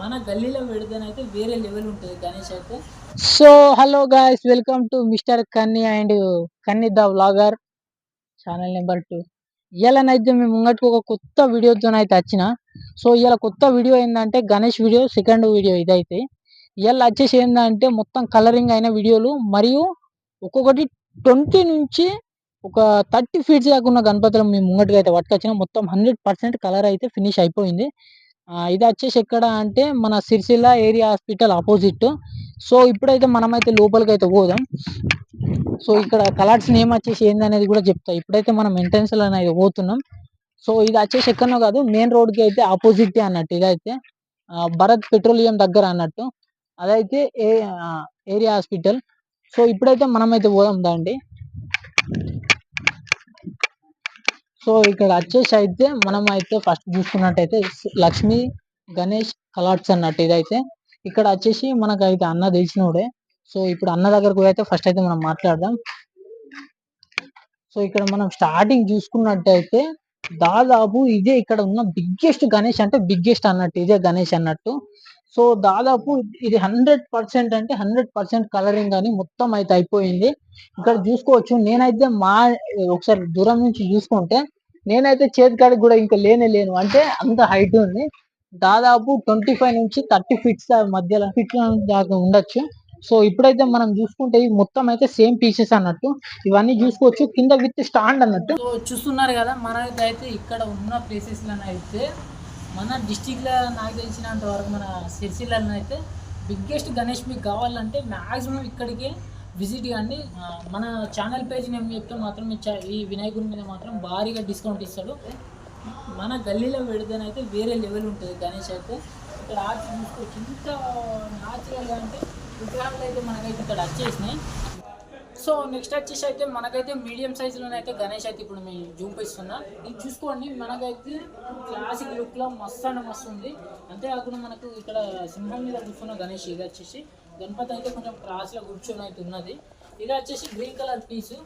మన గల్లీలో పెడితేనైతే వేరే లెవెల్ ఉంటుంది గణేష్ అయితే. So hello guys, welcome to mister Kanni and Kanni the vlogger channel number 2. ఇవాళనైతే మేము ముంగటికి ఒక కొత్త వీడియోతోనైతే వచ్చిన. సో ఇవాళ కొత్త వీడియో ఏంటంటే గణేష్ వీడియో, సెకండ్ వీడియో ఇదైతే. ఇవాళ వచ్చేసి ఏంటంటే మొత్తం కలరింగ్ అయిన వీడియోలు మరియు ఒక్కొక్కటి 20 నుంచి ఒక 30 ఫీట్స్ దాకా ఉన్న గణపతులు మేము ముంగటికి అయితే పట్టుకొచ్చిన. మొత్తం 100% కలర్ అయితే ఫినిష్ అయిపోయింది. ఇది వచ్చేసి ఎక్కడ అంటే మన Sircilla area hospital opposite. So ఇప్పుడైతే మనమైతే లోపలికి అయితే పోదాం. సో ఇక్కడ కలర్స్ నేమ్ వచ్చేసి ఏందనేది కూడా చెప్తా. ఇప్పుడైతే మనం ఎంట్రన్స్ లో అయితే పోతున్నాం. సో ఇది వచ్చేసి ఎక్కడనో కాదు, మెయిన్ రోడ్ కి అయితే ఆపోజిట్ అన్నట్టు. ఇదైతే భరత్ పెట్రోలియం దగ్గర అన్నట్టు. అదైతే ఏరియా హాస్పిటల్. సో ఇప్పుడైతే మనమైతే పోదాం దాండి. సో ఇక్కడ వచ్చేసి అయితే మనం అయితే ఫస్ట్ చూసుకున్నట్టయితే లక్ష్మీ గణేష్ కలాట్స్ అన్నట్టు. ఇదైతే ఇక్కడ వచ్చేసి మనకైతే అన్న తెలిసినోడే. సో ఇప్పుడు అన్న దగ్గరకు అయితే ఫస్ట్ అయితే మనం మాట్లాడదాం. సో ఇక్కడ మనం స్టార్టింగ్ చూసుకున్నట్టయితే దాదాపు ఇదే ఇక్కడ ఉన్న బిగ్గెస్ట్ గణేష్, అంటే బిగ్గెస్ట్ అన్నట్టు ఇదే గణేష్ అన్నట్టు. సో దాదాపు ఇది 100% అంటే 100% కలరింగ్ అని మొత్తం అయితే అయిపోయింది. ఇక్కడ చూసుకోవచ్చు. నేనైతే ఒకసారి దూరం నుంచి చూసుకుంటే నేనైతే చేతికాడికి కూడా ఇంకా లేను, అంటే అంత హైట్ ఉంది. దాదాపు 25 నుంచి 30 ఫీట్స్ మధ్యలో దాకా ఉండొచ్చు. సో ఇప్పుడైతే మనం చూసుకుంటే మొత్తం అయితే సేమ్ పీసెస్ అన్నట్టు. ఇవన్నీ చూసుకోవచ్చు కింద విత్ స్టాండ్ అన్నట్టు. సో చూస్తున్నారు కదా, మనకైతే ఇక్కడ ఉన్న ప్లేసెస్లో అయితే మన డిస్టిక్లో నాకు తెలిసినంత వరకు మన సిరిసిల్లలో అయితే బిగ్గెస్ట్ గణేష్ మీకు కావాలంటే మ్యాక్సిమం ఇక్కడికి విజిట్ కండి. మన ఛానల్ పేజ్ నేను చెప్తే మాత్రం ఈ వినాయకుడి మీద మాత్రం భారీగా డిస్కౌంట్ ఇస్తాడు. మన గల్లీలో పెడితేనైతే వేరే లెవెల్ ఉంటుంది గణేష్ అయితే. ఇక్కడ ఆర్ట్స్ చూసుకోవచ్చు ఇంత న్యాచురల్గా, అంటే విగ్రహాలు అయితే మనకైతే ఇక్కడ వచ్చేసినాయి. సో నెక్స్ట్ వచ్చేసి అయితే మనకైతే మీడియం సైజులోనైతే గణేష్ అయితే ఇప్పుడు మేము చూపిస్తున్నా. ఇది చూసుకోండి, మనకైతే క్లాసిక్ లుక్లో మస్తు అంటే మస్తు ఉంది. అంతేకాకుండా మనకు ఇక్కడ సింహం మీద కూర్చున్న గణేష్. ఇది వచ్చేసి గణపతి అయితే కొంచెం క్రాస్లో కూర్చొని అయితే ఉన్నది. ఇది వచ్చేసి గ్రీన్ కలర్ పీసు.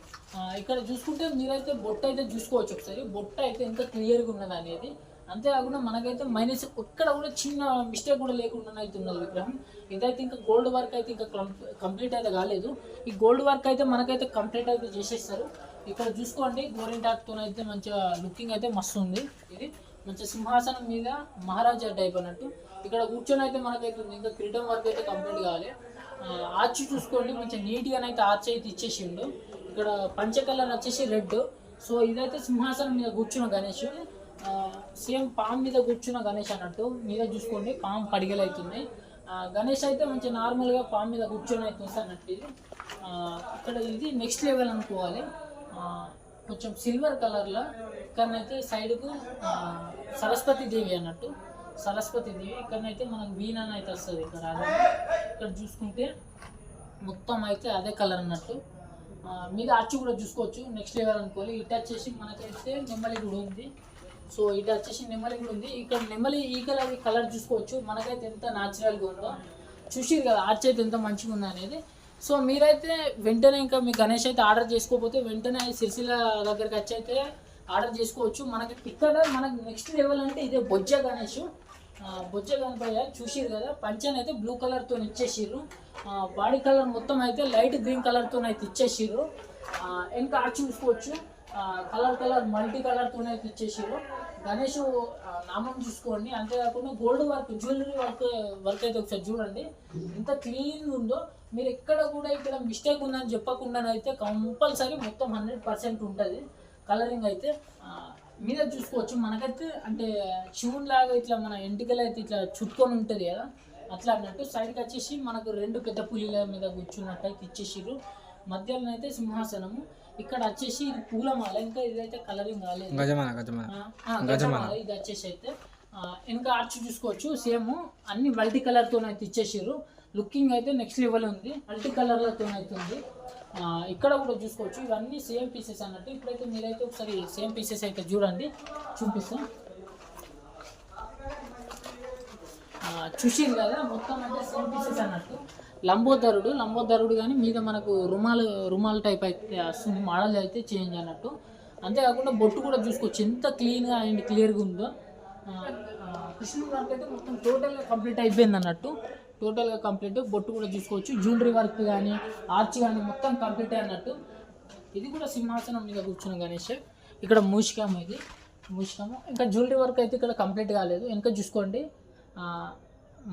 ఇక్కడ చూసుకుంటే మీరైతే బొట్ట అయితే చూసుకోవచ్చు ఒకసారి. బొట్ట అయితే ఎంత క్లియర్గా ఉన్నది అనేది. అంతేకాకుండా మనకైతే మైనస్ ఎక్కడ కూడా చిన్న మిస్టేక్ కూడా లేకుండా అయితే ఉన్నది విగ్రహం. ఇదైతే ఇంకా గోల్డ్ వర్క్ అయితే ఇంకా కంప్లీట్ అయితే కాలేదు. ఈ గోల్డ్ వర్క్ అయితే మనకైతే కంప్లీట్ అయితే చేసేస్తారు. ఇక్కడ చూసుకోండి, గోరింటాక్తో అయితే మంచిగా లుకింగ్ అయితే మస్తు ఉంది. ఇది మంచిగా సింహాసనం మీద మహారాజా టైప్ అన్నట్టు. ఇక్కడ కూర్చొని అయితే మనకైతే ఇంకా కిరీటం వర్క్ అయితే కంప్లీట్ కావాలి. ఆర్చ్ చూసుకోండి, మంచిగా నీట్గానైతే ఆర్చ్ అయితే ఇచ్చేసిండు. ఇక్కడ పంచ కలర్ వచ్చేసి రెడ్. సో ఇదైతే సింహాసనం మీద కూర్చున్న గణేష్. సేమ్ పామ్ మీద కూర్చున్న గణేష్ అన్నట్టు. మీద చూసుకోండి పామ్ పడిగలు అవుతుంది. గణేష్ అయితే మంచి నార్మల్గా పామ్ మీద కూర్చొని అవుతుంది అన్నట్టు. ఇది ఇక్కడ ఇది నెక్స్ట్ లెవెల్ అనుకోవాలి. కొంచెం సిల్వర్ కలర్లో ఇక్కడనైతే సైడ్కు సరస్వతి దేవి అన్నట్టు. సరస్వతి దేవి ఇక్కడనైతే మనకు వీణ అయితే వస్తుంది. ఇక్కడ చూసుకుంటే మొత్తం అయితే అదే కలర్ అన్నట్టు. మీద అచ్చు కూడా చూసుకోవచ్చు, నెక్స్ట్ లెవెల్ అనుకోవాలి. ఇటు వచ్చేసి మనకైతే నెమ్మలి కూడా ఉంది. సో ఇటు వచ్చేసి నెమ్మలి కూడా ఉంది. ఇక్కడ నెమ్మలి ఈ కలర్ చూసుకోవచ్చు. మనకైతే ఎంత న్యాచురల్గా ఉందో చూసిరు కదా, ఆర్చ్ అయితే ఎంత మంచిగా ఉంది అనేది. సో మీరైతే వెంటనే ఇంకా మీ గణేష్ అయితే ఆర్డర్ చేసుకోకపోతే వెంటనే సిరిసిల్ల దగ్గరికి వచ్చి అయితే ఆర్డర్ చేసుకోవచ్చు. మనకి ఇక్కడ మనకి నెక్స్ట్ లెవెల్ అంటే ఇదే బొజ్జ గణేష్. బొజ్జ గణపయ్య చూసిరు కదా, పంచన్ అయితే బ్లూ కలర్తో ఇచ్చేసిర్రు. బాడీ కలర్ మొత్తం అయితే లైట్ గ్రీన్ కలర్తో అయితే ఇచ్చేసిర్రు. ఇంకా ఆర్చ్ చూసుకోవచ్చు, కలర్ మల్టీ కలర్తో అయితే ఇచ్చేసిర్రు. గణేష్ నామం చూసుకోండి. అంతేకాకుండా గోల్డ్ వర్క్, జ్యువెలరీ వర్క్ అయితే ఒకసారి చూడండి ఎంత క్లీన్ ఉందో. మీరు ఎక్కడ కూడా ఇక్కడ మిస్టేక్ ఉందని చెప్పకుండానైతే కంపల్సరీ మొత్తం 100% ఉంటుంది కలరింగ్ అయితే. మీద చూసుకోవచ్చు మనకైతే అంటే శివుని లాగా ఇట్లా మన ఎంటికలు అయితే ఇట్లా చుట్టుకొని ఉంటుంది కదా, అట్లా అన్నట్టు. సైడ్కి వచ్చేసి మనకు 2 పెద్ద పులిల మీద కూర్చున్నట్టు అయితే ఇచ్చేసిర్రు. మధ్యలో అయితే సింహాసనము. ఇక్కడ వచ్చేసి ఇది పూలమాల. ఇంకా ఇదైతే కలరింగ్ కాలేదు, గజమాల. ఇది వచ్చేసి అయితే ఇంకా ఆర్చ్ చూసుకోవచ్చు. సేమ్ అన్ని మల్టీ కలర్తో అయితే ఇచ్చేసిర్రు. లుకింగ్ అయితే నెక్స్ట్ లెవెల్ ఉంది, మల్టీ కలర్లతో అవుతుంది. ఇక్కడ కూడా చూసుకోవచ్చు, ఇవన్నీ సేమ్ పీసెస్ అన్నట్టు. ఇప్పుడైతే మీరైతే ఒకసారి సేమ్ పీసెస్ అయితే చూడండి, చూపిస్తాం. చూసింది కదా, మొత్తం అంటే సేమ్ పీసెస్ అన్నట్టు. లంబోదరుడు కానీ మీద మనకు రుమాల్ టైప్ అయితే వస్తుంది, మోడల్ అయితే చేంజ్ అన్నట్టు. అంతేకాకుండా బొట్టు కూడా చూసుకోవచ్చు ఎంత క్లీన్గా అండ్ క్లియర్గా ఉందో. కృష్ణుడి వర్క్ అయితే మొత్తం టోటల్గా కంప్లీట్ అయిపోయింది అన్నట్టు. టోటల్గా కంప్లీట్. బొట్టు కూడా చూసుకోవచ్చు, జ్యువెలరీ వర్క్ కానీ ఆర్చ్ కానీ మొత్తం కంప్లీట్ అన్నట్టు. ఇది కూడా సింహాసనం మీద కూర్చున్న గణేష్. ఇక్కడ మూషికము, ఇది మూషికము. ఇంకా జ్యువెలరీ వర్క్ అయితే ఇక్కడ కంప్లీట్ కాలేదు. వెనక చూసుకోండి,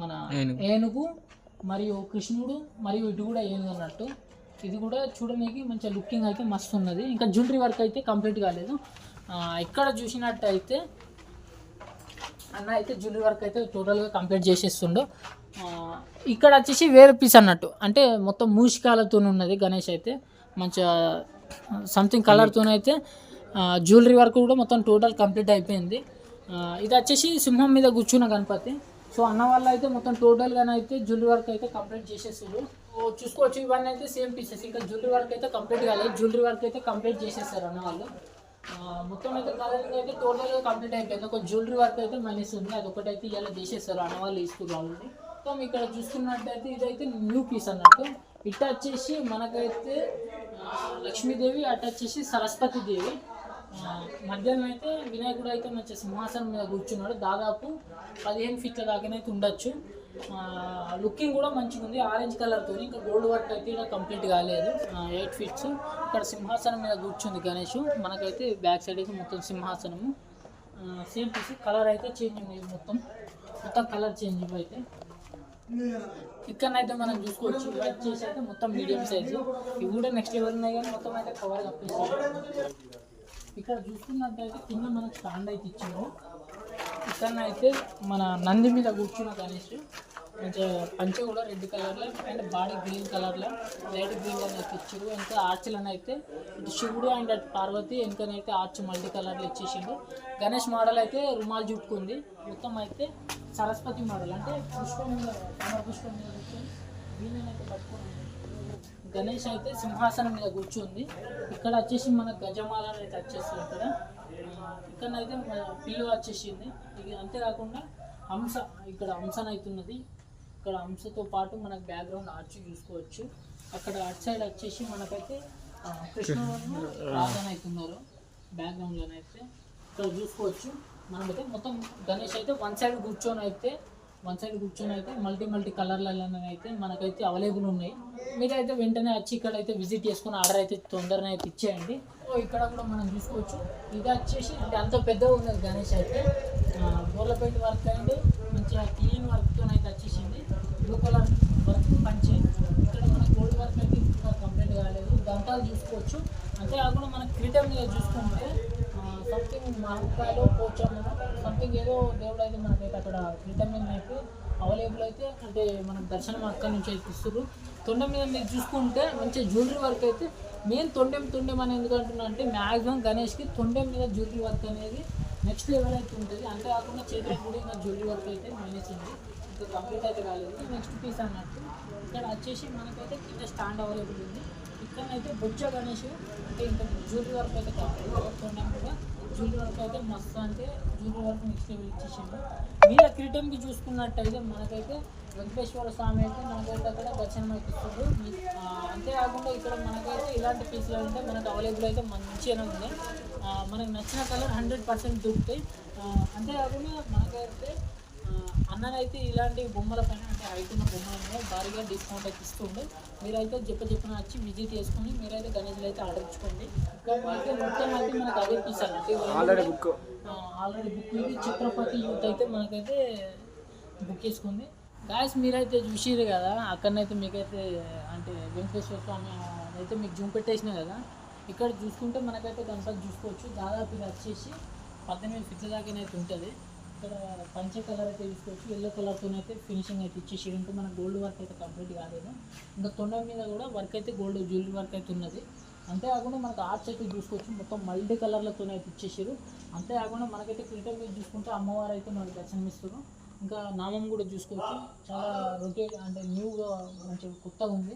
మన ఏనుగు మరియు కృష్ణుడు మరియు ఇటు కూడా ఏనుగు అన్నట్టు. ఇది కూడా చూడడానికి మంచిగా లుకింగ్ అయితే మస్తు ఉన్నది. ఇంకా జ్యువెలరీ వర్క్ అయితే కంప్లీట్ కాలేదు. ఇక్కడ చూసినట్టయితే అన్న అయితే జ్యువెలరీ వర్క్ అయితే టోటల్గా కంప్లీట్ చేసేస్తుండో. ఇక్కడ వచ్చేసి వేరే పీస్ అన్నట్టు, అంటే మొత్తం మూషికాలతో ఉన్నది గణేష్ అయితే. మంచిగా సంథింగ్ కలర్తోనైతే జ్యువెలరీ వర్క్ కూడా మొత్తం టోటల్ కంప్లీట్ అయిపోయింది. ఇది వచ్చేసి సింహం మీద కూర్చున్న గణపతి. సో అన్న వాళ్ళు అయితే మొత్తం టోటల్గానైతే జ్యువెలరీ వర్క్ అయితే కంప్లీట్ చేసేసారు. చూసుకోవచ్చు, ఇవన్నీ అయితే సేమ్ పీసెస్. ఇంకా జ్యువెలరీ వర్క్ అయితే కంప్లీట్ కాలేదు. జ్యువెలరీ వర్క్ అయితే కంప్లీట్ చేసేసారు అన్న వాళ్ళు. మొత్తం అయితే కలరింగ్ అయితే టోటల్గా కంప్లీట్ అయిపోయింది. ఒక జ్యువెలరీ వర్క్ అయితే మనిషి ఉంది, అదొకటి అయితే ఇలా చేసేస్తారు అన్న వాళ్ళు తీసుకున్నారు ఆల్రెడీ. సో ఇక్కడ చూసుకున్నట్టయితే ఇదైతే న్యూ పీస్ అన్నట్టు. ఇటు వచ్చేసి మనకైతే లక్ష్మీదేవి, అటు వచ్చేసి సరస్వతీదేవి. మధ్యాహ్నం అయితే వినాయకుడు అయితే మంచి సింహాసనం మీద కూర్చున్నాడు. దాదాపు 15 ఫీట్ల దాకానైతే ఉండొచ్చు. లుకింగ్ కూడా మంచిగా ఉంది, ఆరెంజ్ కలర్తో. ఇంకా గోల్డ్ వర్క్ అయితే ఇలా కంప్లీట్ కాలేదు. 8 ఫీట్స్. ఇక్కడ సింహాసనం మీద కూర్చుంది గణేష్. మనకైతే బ్యాక్ సైడ్ అయితే మొత్తం సింహాసనము సేమ్ పీస్. కలర్ అయితే చేంజ్ ఉంది, మొత్తం కలర్ చేంజ్ అయితే. ఇక్కడనైతే మనం చూసుకోవచ్చు, వైట్ చేసి అయితే మొత్తం మీడియం సైజు. ఇవి కూడా నెక్స్ట్ లెవెల్ ఉన్నాయి కానీ మొత్తం అయితే కవర్ కప్పేసి. ఇక్కడ చూసుకున్నట్టయితే కింద మనకు స్టాండ్ అయితే ఇచ్చాము. ఇక్కడనైతే మన నంది మీద కూర్చున్న గణేష్. మంచిగా పంచె కూడా రెడ్ కలర్లో అండ్ బాడీ గ్రీన్ కలర్లో, లైట్ గ్రీన్లో అయితే ఇచ్చారు. ఇంకా ఆర్చ్లను అయితే ఇటు శివుడు అండ్ అటు పార్వతి, వెనకనైతే ఆర్చ్ మల్టీ కలర్లో ఇచ్చేసిండు. గణేష్ మోడల్ అయితే రుమాల్ చుట్టుకుంది. మొత్తం అయితే సరస్వతి మోడల్, అంటే పుష్పం మీద, కమర పుష్పం మీద కూర్చొని వీళ్ళనైతే పట్టుకుని గణేష్ అయితే సింహాసనం మీద కూర్చుంది. ఇక్కడ వచ్చేసి మన గజమాల అయితే వచ్చేస్తుంది. ఇక్కడనైతే పిల్లు వచ్చేసింది. ఇది అంతేకాకుండా హంస, ఇక్కడ హంసన అవుతున్నది. ఇక్కడ హంసతో పాటు మనకు బ్యాక్గ్రౌండ్ ఆర్చ్ చూసుకోవచ్చు. అక్కడ అటు సైడ్ వచ్చేసి మనకైతే కృష్ణుడు రాధన అవుతున్నారు బ్యాక్గ్రౌండ్లోనైతే. ఇక్కడ చూసుకోవచ్చు మనమైతే మొత్తం గణేష్ అయితే వన్ సైడ్ కూర్చొని అయితే మల్టీ కలర్లలో అయితే మనకైతే అవైలబుల్ ఉన్నాయి. మీరైతే వెంటనే వచ్చి ఇక్కడ అయితే విజిట్ చేసుకుని ఆర్డర్ అయితే తొందరగా అయితే ఇచ్చేయండి. సో ఇక్కడ కూడా మనం చూసుకోవచ్చు, ఇది వచ్చేసి అంటే అంత పెద్దగా ఉన్నది గణేష్ అయితే. గోర్లపేట వర్క్ అండ్ మంచిగా క్లీన్ వర్క్తో అయితే వచ్చేసింది. బ్లూ కలర్ వర్క్ పంచే. ఇక్కడ మన గోల్డ్ వర్క్ అయితే ఇంకా కంప్లీట్ కాలేదు. దంతాలు చూసుకోవచ్చు. అంతేకాకుండా మనకి క్రీటం మీద చూసుకుంటే సంథింగ్ మహంకాయలో పోచమ్మలో సంథింగ్ ఏదో దేవుడు అయితే మనకైతే అక్కడ క్రీటం మీద అయితే అవైలబుల్ అయితే, అంటే మనం దర్శనం అక్కడి నుంచి అయితే ఇస్తారు. తొండం మీద మీరు చూసుకుంటే మంచిగా జ్యువెలరీ వర్క్ అయితే మెయిన్ తొండెం అని ఎందుకు అంటున్నా అంటే మ్యాక్సిమం గణేష్కి తొండెం మీద జ్యువెలరీ వర్క్ అనేది నెక్స్ట్ లెవెల్ అయితే ఉంటుంది. అంతేకాకుండా చేతులకు కూడా ఇంకా జ్యువెలరీ వర్క్ అయితే మేనేజ్ ఉంది. ఇంకా కంప్లీట్ అయితే కాలేదు, నెక్స్ట్ పీస్ అన్నట్టు. ఇక్కడ వచ్చేసి మనకైతే కింద స్టాండ్ అవైలబుల్ ఉంది. ఇక్కడనైతే బొజ్జ గణేష్ అంటే ఇంకా జ్యువెలరీ వర్క్ అయితే కంప్లీట్. తొండం కూడా జ్యువెలరీ వర్క్ అయితే మస్తు, అంటే జ్యువెలరీ వర్క్ నెక్స్ట్ లెవెల్ ఇచ్చేసింది. మీద క్రీటంకి చూసుకున్నట్టయితే మనకైతే వెంకటేశ్వర స్వామి అయితే మనకైతే అక్కడ దర్శనం అయితే ఇస్తుంది. అంతేకాకుండా ఇక్కడ మనకైతే ఇలాంటి పీసులు అంటే మనకు అవైలబుల్ అయితే మంచిగానే ఉంది. మనకు నచ్చిన కలర్ 100% దొరుకుతాయి. అంతేకాకుండా మనకైతే అన్ననైతే ఇలాంటి బొమ్మల పైన, అంటే హైట్ ఉన్న బొమ్మల మీద భారీగా డిస్కౌంట్ అయితే ఇస్తుండే. మీరైతే చెప్పిన వచ్చి విజిట్ చేసుకొని మీరైతే గణేష్లు అయితే ఆర్డర్ ఇచ్చుకోండి. అయితే మొత్తం అయితే మనకు అదే పీస్ అన్నట్టు ఆల్రెడీ బుక్ ఇది ఛత్రపతి యూత్ అయితే మనకైతే బుక్ చేసుకుంది. గాయస్ మీరైతే చూసిరు కదా, అక్కడనైతే మీకైతే అంటే వెంకటేశ్వర స్వామి అయితే మీకు జూమ్ పెట్టేసిన కదా. ఇక్కడ చూసుకుంటే మనకైతే గణపతి చూసుకోవచ్చు. దాదాపు ఇది వచ్చేసి 18 ఫీట్ల దాకానైతే ఉంటుంది. ఇక్కడ పంచ కలర్ అయితే తీసుకోవచ్చు. ఎల్లో కలర్తో అయితే ఫినిషింగ్ అయితే ఇచ్చేసి ఉంటే మన గోల్డ్ వర్క్ అయితే కంప్లీట్ కాలేదు. ఇంకా తొండం మీద కూడా వర్క్ అయితే గోల్డ్ జ్యువెలరీ వర్క్ అయితే ఉన్నది. అంతేకాకుండా మనకు ఆర్చ్ అయితే చూసుకోవచ్చు, మొత్తం మల్టీ కలర్లతో అయితే ఇచ్చేసారు. అంతేకాకుండా మనకైతే క్రీటం మీద చూసుకుంటే అమ్మవారు అయితే మనకు దర్శనమిస్తారు. ఇంకా నామం కూడా చూసుకోవచ్చు, చాలా రొటేట్ అంటే న్యూగా మంచిగా కొత్తగా ఉంది.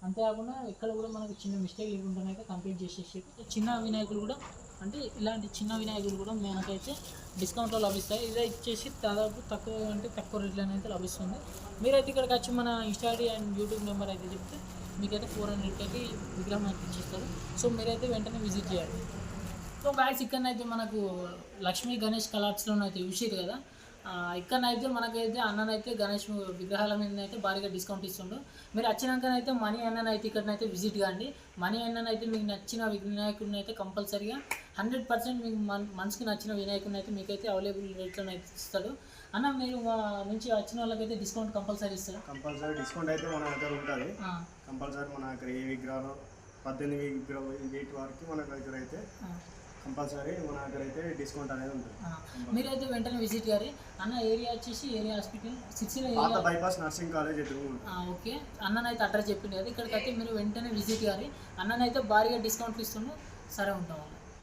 అంతేకాకుండా ఇక్కడ కూడా మనకి చిన్న మిస్టేక్ లేకుండా అయితే కంప్లీట్ చేసేసి చిన్న వినాయకులు కూడా, అంటే ఇలాంటి చిన్న వినాయకులు కూడా మనకైతే డిస్కౌంట్లో లభిస్తాయి. ఇదే ఇచ్చేసి దాదాపు తక్కువ రేట్లోనే అయితే లభిస్తుంది. మీరైతే ఇక్కడికి వచ్చి మన ఇన్స్టాగ్రామ్ అండ్ యూట్యూబ్ నెంబర్ అయితే చెప్తే మీకైతే 400కి విగ్రహం అయితే ఇచ్చేస్తారు. సో మీరైతే వెంటనే విజిట్ చేయాలి. సో గాయస్ ఇక్కడనైతే మనకు లక్ష్మీ గణేష్ కలర్స్లో అయితే చూసారు కదా. ఇక్కడనైతే మనకైతే అన్ననైతే గణేష్ విగ్రహాల మీద అయితే భారీగా డిస్కౌంట్ ఇస్తుండు. మీరు వచ్చినాకనైతే మనీ అన్ననైతే ఇక్కడనైతే విజిట్ కాండి. మనీ అన్ననైతే మీకు నచ్చిన వినాయకుడిని అయితే కంపల్సరీగా 100% మీకు మనసుకి నచ్చిన వినాయకుడిని అయితే మీకైతే అవైలబుల్ రేట్లో అయితే ఇస్తాడు. అన్న మీరు మా నుంచి వచ్చిన వాళ్ళకైతే డిస్కౌంట్ కంపల్సరీ ఇస్తారు. కంపల్సరీ డిస్కౌంట్ అయితే మన దగ్గర ఉంటుంది. కంపల్సరీ మన దగ్గర ఏ విగ్రహాలు 18 విగ్రహం వీటి వరకు మన దగ్గర అయితే కంపల్సరీ మన దగ్గర అయితే డిస్కౌంట్ అనేది ఉంటుంది. మీరైతే వెంటనే విజిట్ గారి. అన్న ఏరియా వచ్చేసి ఏరియా హాస్పిటల్ 6 పాత బైపాస్ నర్సింగ్ కాలేజ్ ఎదురు. ఓకే, అన్ననైతే అడ్రస్ చెప్పింది కదా. ఇక్కడికైతే మీరు వెంటనే విజిట్ గారి. అన్ననైతే భారీగా డిస్కౌంట్ ఇస్తుండు. సరే ఉంటాం.